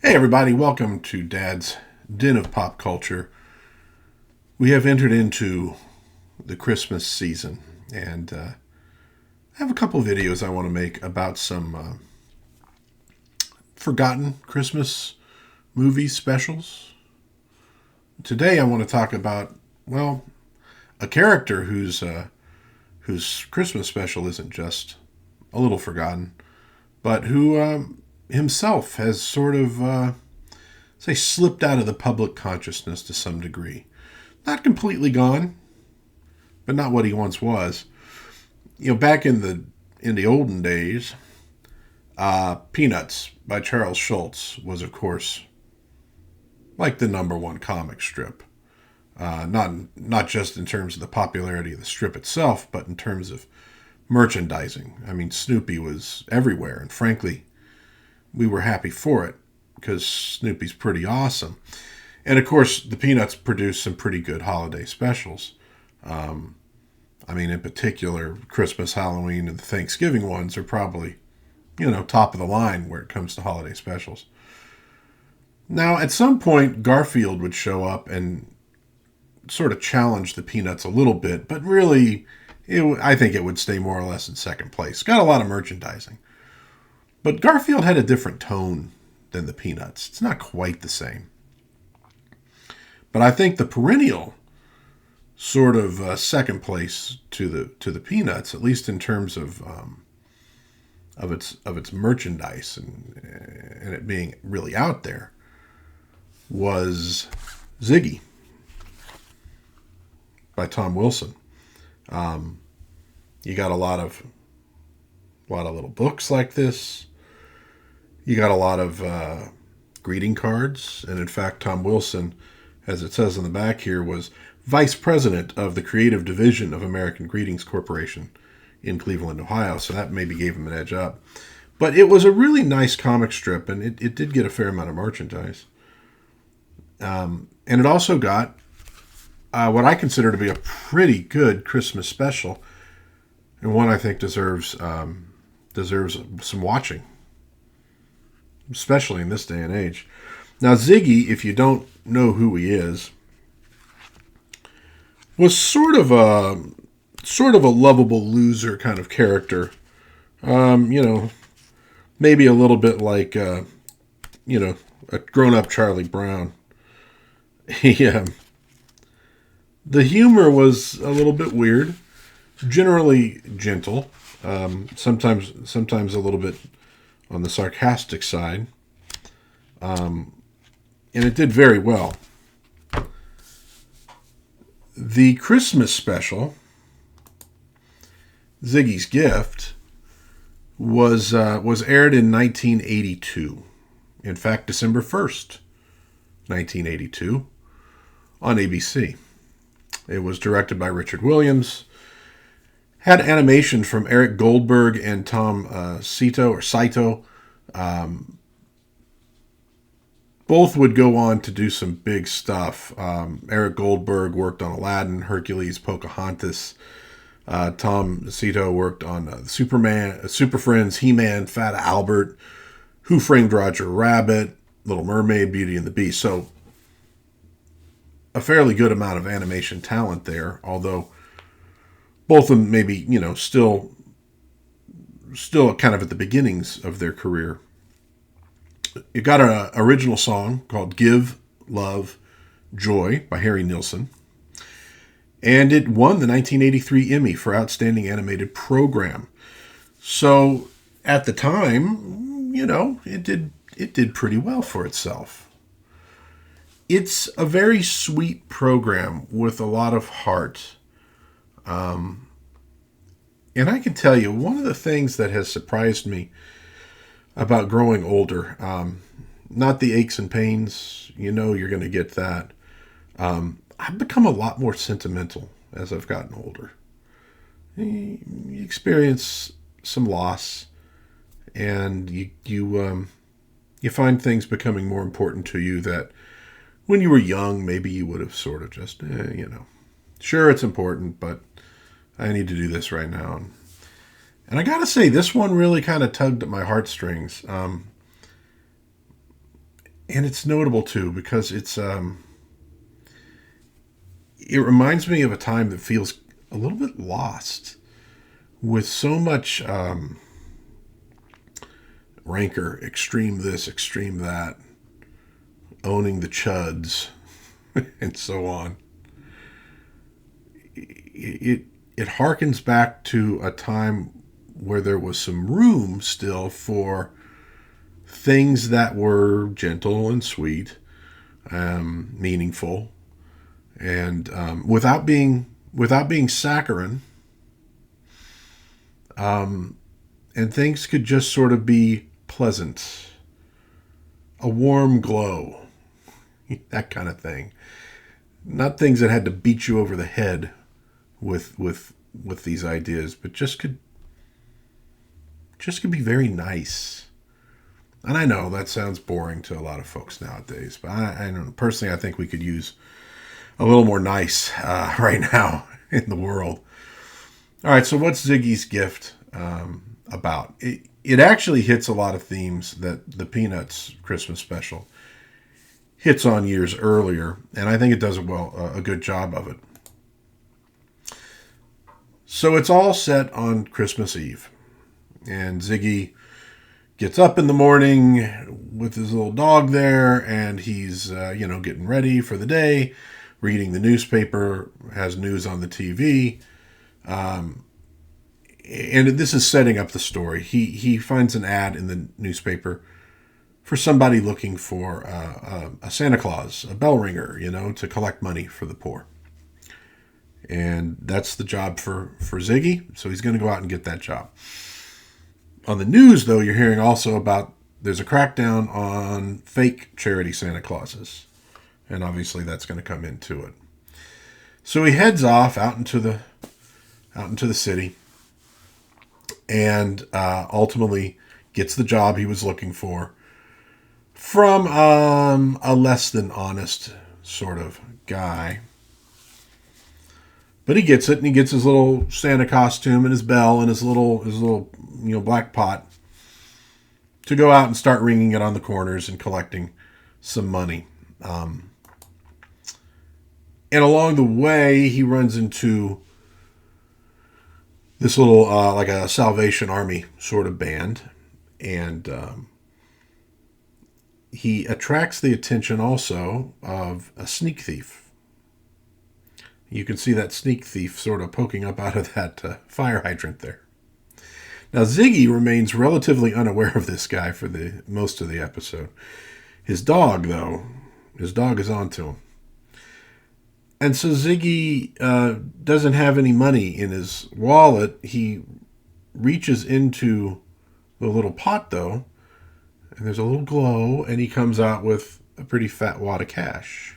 Hey, everybody, welcome to Dad's Den of Pop Culture. We have entered into the Christmas season, and I have a couple videos I want to make about some forgotten Christmas movie specials. Today, I want to talk about, well, a character whose Christmas special isn't just a little forgotten, but who himself has sort of slipped out of the public consciousness to some degree. Not completely gone, but not what he once was. Back in the olden days, Peanuts by Charles Schulz was, of course, like the number one comic strip. Not just in terms of the popularity of the strip itself, but in terms of merchandising. I mean, Snoopy was everywhere, and frankly, we were happy for it because Snoopy's pretty awesome. And of course, the Peanuts produced some pretty good holiday specials. In particular, Christmas, Halloween, and the Thanksgiving ones are probably, top of the line where it comes to holiday specials. Now, at some point, Garfield would show up and sort of challenge the Peanuts a little bit, but really, I think it would stay more or less in second place. Got a lot of merchandising. But Garfield had a different tone than the Peanuts. It's not quite the same. But I think the perennial sort of second place to the Peanuts, at least in terms of its merchandise and it being really out there, was Ziggy by Tom Wilson. You got a lot of little books like this. You got a lot of greeting cards, and in fact, Tom Wilson, as it says on the back here, was vice president of the creative division of American Greetings Corporation in Cleveland, Ohio, so that maybe gave him an edge up. But it was a really nice comic strip, and it did get a fair amount of merchandise. And it also got what I consider to be a pretty good Christmas special, and one I think deserves some watching, especially in this day and age. Now, Ziggy, if you don't know who he is, was sort of a lovable loser kind of character. Maybe a little bit like a grown-up Charlie Brown. The humor was a little bit weird, generally gentle, sometimes a little bit on the sarcastic side, and it did very well. The Christmas special, Ziggy's Gift, was aired in 1982. In fact, December 1st, 1982, on ABC. It was directed by Richard Williams. Had animation from Eric Goldberg and Tom Saito. Both would go on to do some big stuff. Eric Goldberg worked on Aladdin, Hercules, Pocahontas. Tom Saito worked on Superman, Super Friends, He-Man, Fat Albert, Who Framed Roger Rabbit, Little Mermaid, Beauty and the Beast. So a fairly good amount of animation talent there, although both of them maybe, still kind of at the beginnings of their career. It got an original song called Give, Love, Joy by Harry Nilsson. And it won the 1983 Emmy for Outstanding Animated Program. So at the time, it did pretty well for itself. It's a very sweet program with a lot of heart. And I can tell you, one of the things that has surprised me about growing older, not the aches and pains, you're going to get that. I've become a lot more sentimental as I've gotten older. You experience some loss, and you find things becoming more important to you that when you were young, maybe you would have sort of just, sure, it's important, but I need to do this right now. And I gotta say, this one really kind of tugged at my heartstrings. And it's notable too because it reminds me of a time that feels a little bit lost with so much rancor, extreme this, extreme that, owning the chuds, and so on. It harkens back to a time where there was some room still for things that were gentle and sweet, meaningful, and without being saccharine, and things could just sort of be pleasant, a warm glow, that kind of thing. Not things that had to beat you over the head with these ideas, but just could be very nice. And I know that sounds boring to a lot of folks nowadays, but I don't personally. I think we could use a little more nice right now in the world. All right, so what's Ziggy's gift about? It actually hits a lot of themes that the Peanuts Christmas special hits on years earlier, and I think it does a good job of it. So it's all set on Christmas Eve, and Ziggy gets up in the morning with his little dog there, and he's getting ready for the day, reading the newspaper, has news on the TV, and this is setting up the story. He finds an ad in the newspaper for somebody looking for a Santa Claus, a bell ringer, to collect money for the poor. And that's the job for Ziggy, so he's going to go out and get that job. On the news, though, you're hearing also about there's a crackdown on fake charity Santa Clauses. And obviously that's going to come into it. So he heads off out into the city, and ultimately gets the job he was looking for from a less than honest sort of guy. But he gets it, and he gets his little Santa costume and his bell and his little black pot to go out and start ringing it on the corners and collecting some money. And along the way, he runs into this little like a Salvation Army sort of band, and he attracts the attention also of a sneak thief. You can see that sneak thief sort of poking up out of that fire hydrant there. Now, Ziggy remains relatively unaware of this guy for the most of the episode. His dog is onto him. And so Ziggy doesn't have any money in his wallet. He reaches into the little pot, though, and there's a little glow, and he comes out with a pretty fat wad of cash,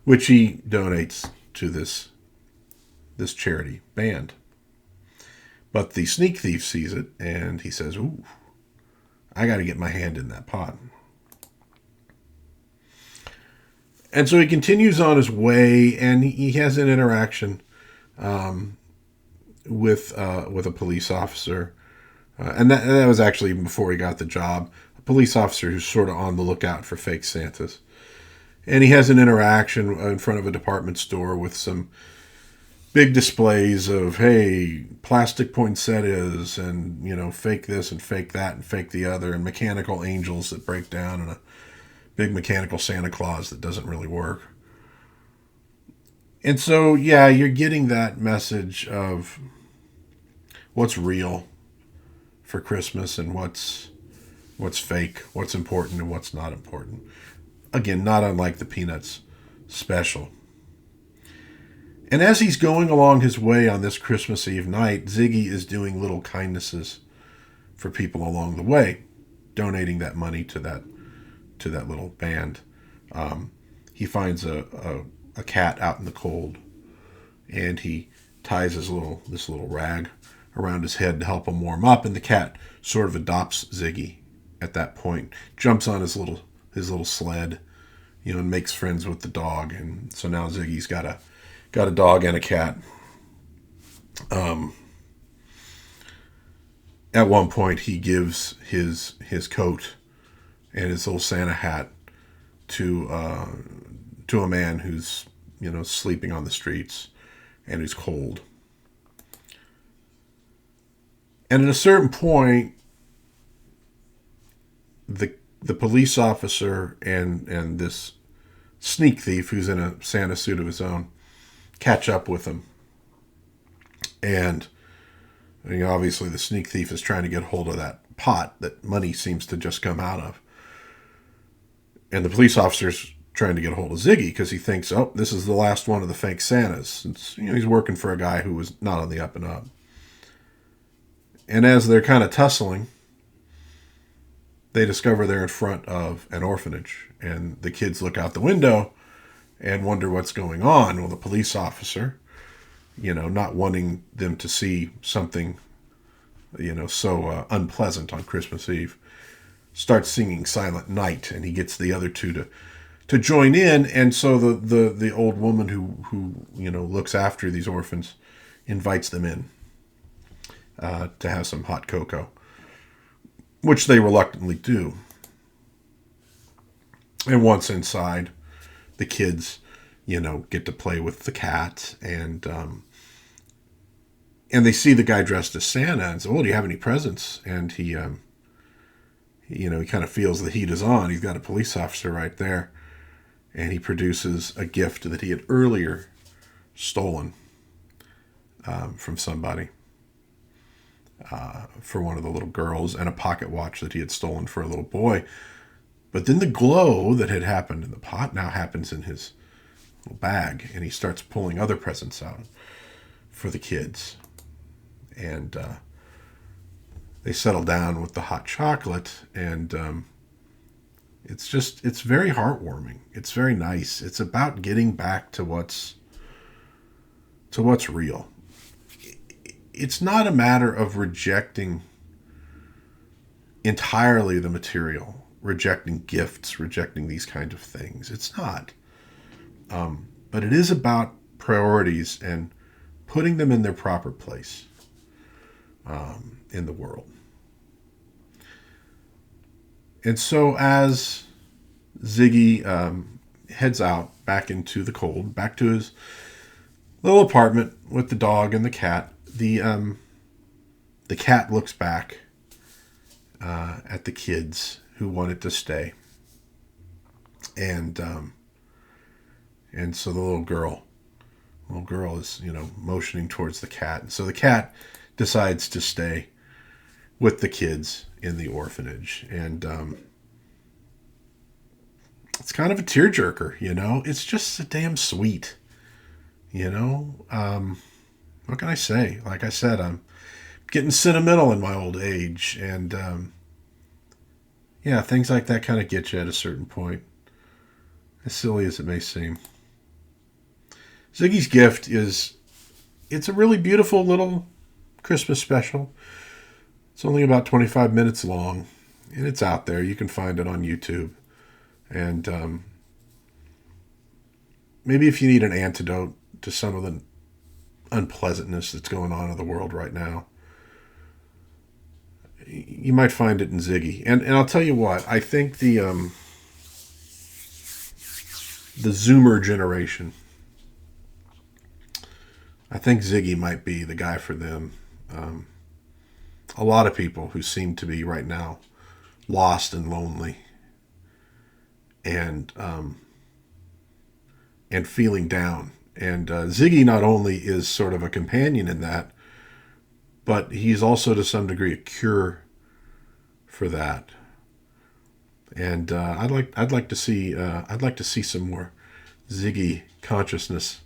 which he donates to this charity band. But the sneak thief sees it, and he says, "Ooh, I got to get my hand in that pot." And so he continues on his way, and he has an interaction with a police officer, and that was actually even before he got the job. A police officer who's sort of on the lookout for fake Santas. And he has an interaction in front of a department store with some big displays of, hey, plastic poinsettias and, fake this and fake that and fake the other, and mechanical angels that break down, and a big mechanical Santa Claus that doesn't really work. And so, yeah, you're getting that message of what's real for Christmas and what's fake, what's important and what's not important. Again, not unlike the Peanuts special. And as he's going along his way on this Christmas Eve night, Ziggy is doing little kindnesses for people along the way, donating that money to that little band. He finds a cat out in the cold, and he ties this little rag around his head to help him warm up, and the cat sort of adopts Ziggy at that point, jumps on his little sled, and makes friends with the dog, and so now Ziggy's got a dog and a cat. At one point, he gives his coat and his little Santa hat to a man who's sleeping on the streets and who's cold. And at a certain point, the police officer and this sneak thief who's in a Santa suit of his own catch up with him. And obviously the sneak thief is trying to get hold of that pot that money seems to just come out of. And the police officer's trying to get a hold of Ziggy because he thinks, oh, this is the last one of the fake Santas. He's working for a guy who was not on the up and up. And as they're kind of tussling, they discover they're in front of an orphanage. And the kids look out the window and wonder what's going on. Well, the police officer, not wanting them to see something, so unpleasant on Christmas Eve, starts singing Silent Night, and he gets the other two to join in. And so the old woman who looks after these orphans invites them in to have some hot cocoa, which they reluctantly do. And once inside, the kids, get to play with the cat, and they see the guy dressed as Santa and say, "Oh, do you have any presents?" And he kind of feels the heat is on. He's got a police officer right there, and he produces a gift that he had earlier stolen from somebody. For one of the little girls, and a pocket watch that he had stolen for a little boy. But then the glow that had happened in the pot now happens in his little bag, and he starts pulling other presents out for the kids. And they settle down with the hot chocolate, and it's very heartwarming. It's very nice. It's about getting back to what's real. It's not a matter of rejecting entirely the material, rejecting gifts, rejecting these kind of things. It's not. But it is about priorities and putting them in their proper place in the world. And so as Ziggy heads out back into the cold, back to his little apartment with the dog and the cat, the cat looks back at the kids who wanted to stay, and so the little girl is motioning towards the cat, and so the cat decides to stay with the kids in the orphanage, and it's kind of a tearjerker, It's just so damn sweet, What can I say? Like I said, I'm getting sentimental in my old age. And, things like that kind of get you at a certain point. As silly as it may seem. Ziggy's Gift it's a really beautiful little Christmas special. It's only about 25 minutes long. And it's out there. You can find it on YouTube. And maybe if you need an antidote to some of the unpleasantness that's going on in the world right now, you might find it in Ziggy. And I'll tell you what, I think the Zoomer generation, I think Ziggy might be the guy for them. A lot of people who seem to be right now lost and lonely and feeling down. And Ziggy not only is sort of a companion in that, but he's also to some degree a cure for that. And I'd like to see some more Ziggy consciousness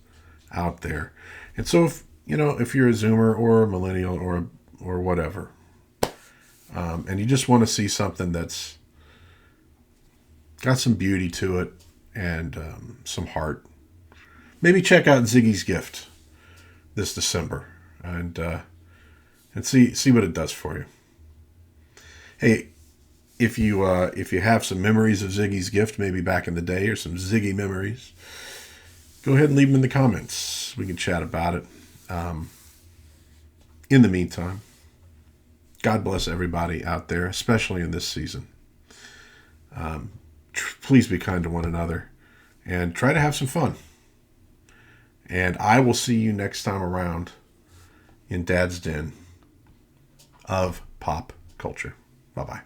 out there. And so if you're a Zoomer or a millennial or whatever, and you just want to see something that's got some beauty to it and some heart, maybe check out Ziggy's Gift this December and see what it does for you. Hey, if you have some memories of Ziggy's Gift, maybe back in the day, or some Ziggy memories, go ahead and leave them in the comments. We can chat about it. In the meantime, God bless everybody out there, especially in this season. please be kind to one another and try to have some fun. And I will see you next time around in Dad's Den of Pop Culture. Bye-bye.